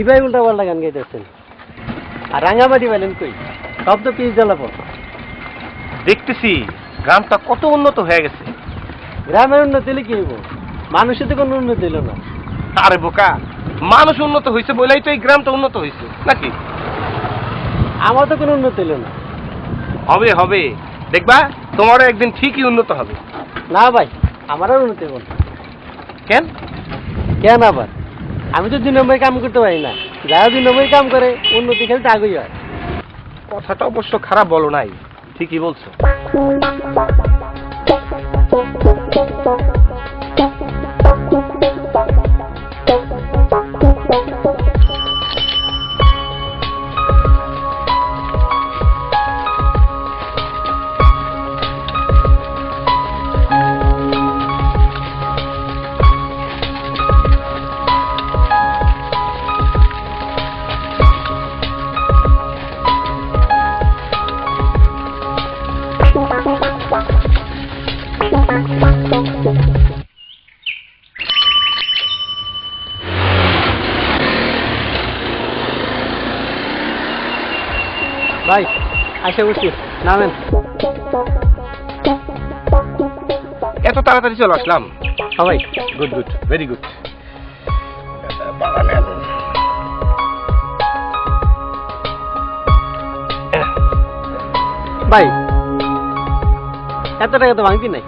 ভাই উল্টা পাল্টা গান গাইতেছেন? আর রাঙামাটি বলেন কই? সব তো পিস জ্বালাপো। দেখতেছি গ্রামটা কত উন্নত হয়ে গেছে। গ্রামের উন্নতি হলে কি হইব? মানুষের তো কোনো উন্নতি হলো না। আরে বোকা, মানুষ উন্নত হয়েছে বলেই তো এই গ্রামটা উন্নত হয়েছে নাকি? আমার তো কোনো উন্নতি হলো না। হবে হবে, দেখবা তোমারও একদিন ঠিকই উন্নত হবে। না ভাই, আমার আর উন্নতি হবো না। কেন? কেন আবার? আমি তো 2 নম্বরে কাম করতে পারি না। যারা 2 নম্বরে কাম করে উন্নতি খেলে আগুই হয়। কথাটা অবশ্য খারাপ বলো নাই, ঠিকই বলছো। ভাই আশা করছি নামেন। এত তাড়াতাড়ি চলে আসলাম? সবাই গুড গুড, ভেরি গুড। ভাই এত টাকা তো ভাঙতি নাই।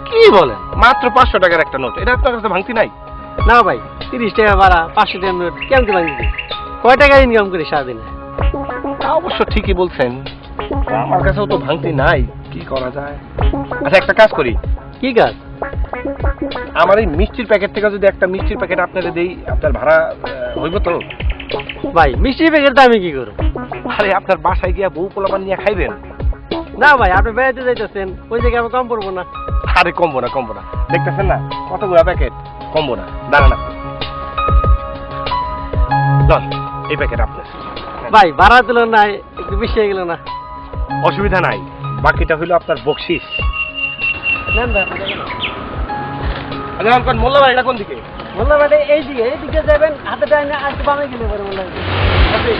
কি বলেন? মাত্র 500 টাকার একটা নোট, এটা আপনার কাছে ভাঙতি নাই? না ভাই, 30 টাকা ভাড়া, 500 টাকা নোট কেমন ভাঙতি? কয় টাকা ইনকাম করি সারাদিনে? অবশ্য ঠিকই বলছেন, আমার কাছেও তো ভাঙতি নাই, কি করা যায়? আচ্ছা একটা কাজ করি। কি কাজ? আমার এই মিষ্টির প্যাকেট থেকে যদি একটা মিষ্টির প্যাকেট আপনাদের দেই, আপনার ভাড়া হইব তো? ভাই মিষ্টির প্যাকেট তো আমি কি করব? আরে আপনার বাসায় গিয়া বউ পোলাপান নিয়ে খাইবেন। না ভাই, আপনি বেড়াতে যাইতেছেন, ওই জায়গায় আমি কম পড়বো না। আরে কমবো না কমবো না, দেখতেছেন না কতগুলো প্যাকেট, কমবো না। দাঁড়ান চল, এই প্যাকেট আপনার। ভাই ভাড়া তুলো নাই, একটু বেশি হয়ে গেল না? অসুবিধা নাই, বাকিটা হইলো আপনার বকশিস। নেন ভাই। আচ্ছা মোল্লা ভাই, এটা কোন দিকে? মোল্লা ভাই এই দিকে যাবেন, হাতে টাইনে আর বামে গেলে পরে মোল্লা ভাই।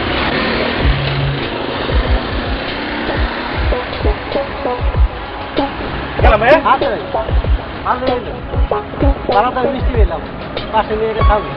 গেলাম ভাই। আচ্ছা ভাই, ভালো হইলো। ভাড়া তো আমি মিষ্টি পেলাম, পাশে নিয়ে এটা খাবো।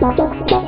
Thank you.